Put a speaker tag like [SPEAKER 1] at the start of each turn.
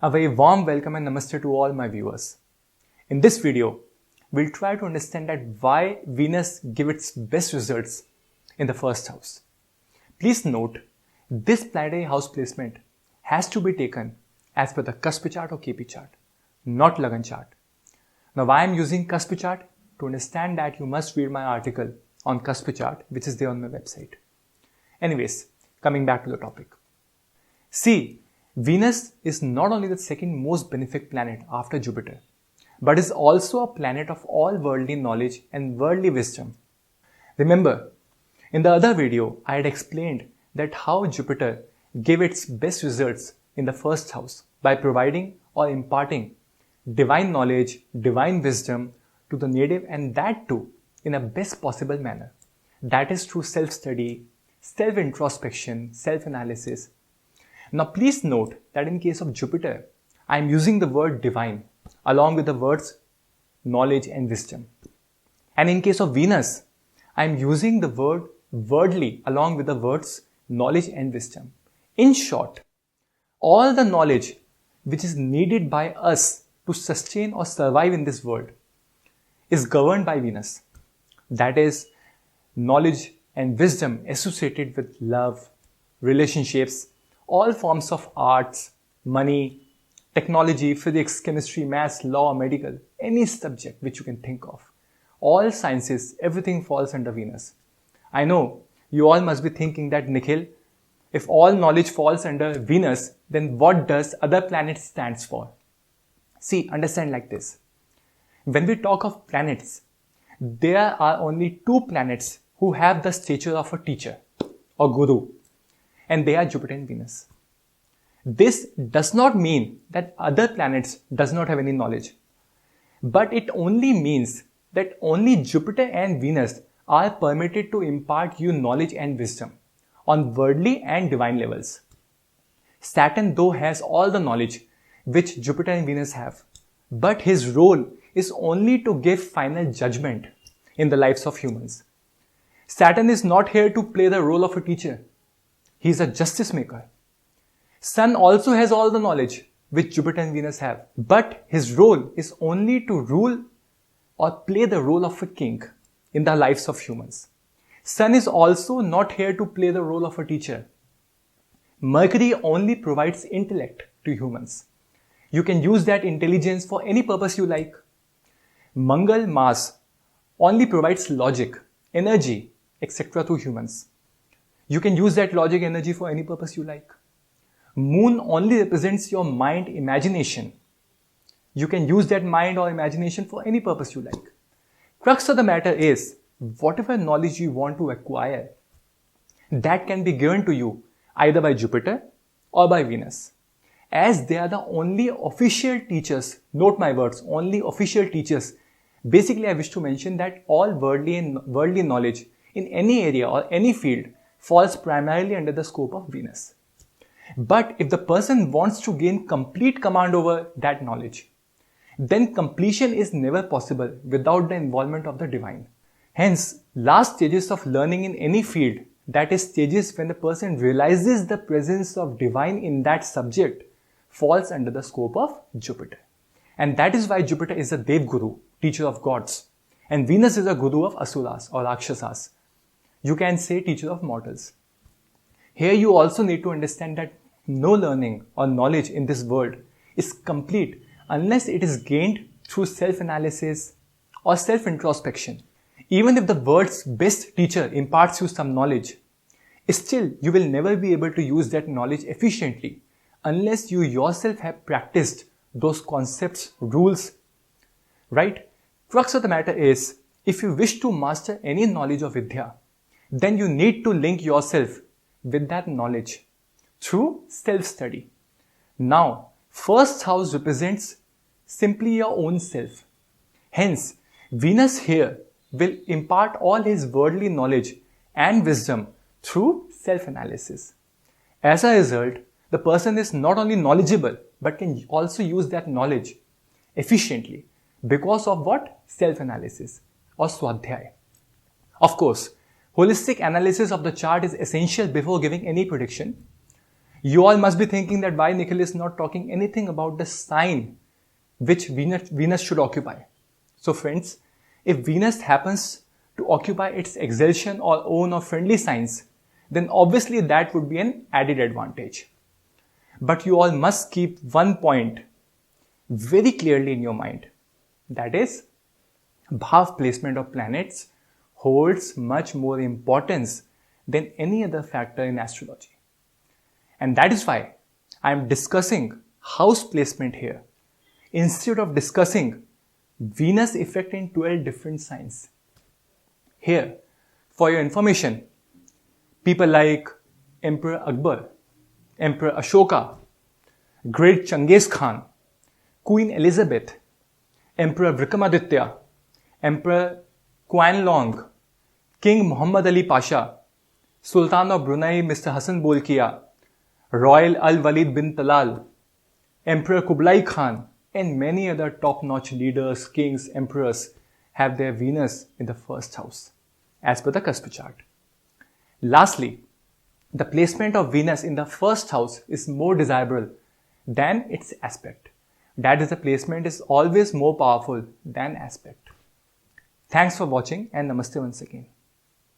[SPEAKER 1] A very warm welcome and namaste to all my viewers. In this video, we'll try to understand that why Venus gives its best results in the first house. Please note, this planetary house placement has to be taken as per the Kaspi chart or KP chart, not Lagan chart. Now, why I'm using Kaspi chart? To understand that, you must read my article on Kaspi chart, which is there on my website. Anyways, coming back to the topic. See, Venus is not only the second most benefic planet after Jupiter, but is also a planet of all worldly knowledge and worldly wisdom. Remember, in the other video, I had explained that how Jupiter gave its best results in the first house by providing or imparting divine knowledge, divine wisdom to the native, and that too in a best possible manner. That is through self-study, self-introspection, self-analysis. Now please note that in case of Jupiter, I am using the word divine along with the words knowledge and wisdom. And in case of Venus, I am using the word worldly along with the words knowledge and wisdom. In short, all the knowledge which is needed by us to sustain or survive in this world is governed by Venus. That is knowledge and wisdom associated with love, relationships, all forms of arts, money, technology, physics, chemistry, maths, law, medical, any subject which you can think of. All sciences, everything falls under Venus. I know you all must be thinking that, Nikhil, if all knowledge falls under Venus, then what does other planets stands for? See, understand like this. When we talk of planets, there are only two planets who have the stature of a teacher or guru, and they are Jupiter and Venus. This does not mean that other planets does not have any knowledge, but it only means that only Jupiter and Venus are permitted to impart you knowledge and wisdom on worldly and divine levels. Saturn though has all the knowledge which Jupiter and Venus have, but his role is only to give final judgment in the lives of humans. Saturn is not here to play the role of a teacher. He is a justice maker. Sun also has all the knowledge which Jupiter and Venus have, but his role is only to rule or play the role of a king in the lives of humans. Sun is also not here to play the role of a teacher. Mercury only provides intellect to humans. You can use that intelligence for any purpose you like. Mangal, Mars, only provides logic, energy, etc. to humans. You can use that logic, energy for any purpose you like. Moon only represents your mind, imagination. You can use that mind or imagination for any purpose you like. Crux of the matter is, whatever knowledge you want to acquire, that can be given to you either by Jupiter or by Venus. As they are the only official teachers, note my words, only official teachers. Basically, I wish to mention that all worldly knowledge in any area or any field falls primarily under the scope of Venus. But if the person wants to gain complete command over that knowledge, then completion is never possible without the involvement of the divine. Hence, last stages of learning in any field, that is stages when the person realizes the presence of divine in that subject, falls under the scope of Jupiter. And that is why Jupiter is a Dev Guru, teacher of gods, and Venus is a guru of Asuras or Rakshasas. You can say teacher of mortals. Here you also need to understand that no learning or knowledge in this world is complete unless it is gained through self-analysis or self-introspection. Even if the world's best teacher imparts you some knowledge, still you will never be able to use that knowledge efficiently unless you yourself have practiced those concepts, rules, right? Crux of the matter is, if you wish to master any knowledge of Vidya, then you need to link yourself with that knowledge through self-study. Now, first house represents simply your own self. Hence, Venus here will impart all his worldly knowledge and wisdom through self-analysis. As a result, the person is not only knowledgeable, but can also use that knowledge efficiently because of what? Self-analysis or Swadhyay. Of course, holistic analysis of the chart is essential before giving any prediction. You all must be thinking that why Nikhil is not talking anything about the sign which Venus should occupy. So friends, if Venus happens to occupy its exaltation or own or friendly signs, then obviously that would be an added advantage. But you all must keep one point very clearly in your mind. That is, bhav placement of planets holds much more importance than any other factor in astrology. And that is why I am discussing house placement here instead of discussing Venus effect in 12 different signs. Here, for your information, people like Emperor Akbar, Emperor Ashoka, Great Genghis Khan, Queen Elizabeth, Emperor Vikramaditya, Emperor Qianlong, King Muhammad Ali Pasha, Sultan of Brunei Mr. Hassan Bolkiah, Royal Al-Walid bin Talal, Emperor Kublai Khan, and many other top-notch leaders, kings, emperors have their Venus in the first house, as per the Kaspa chart. Lastly, the placement of Venus in the first house is more desirable than its aspect. That is, the placement is always more powerful than aspect. Thanks for watching and namaste once again.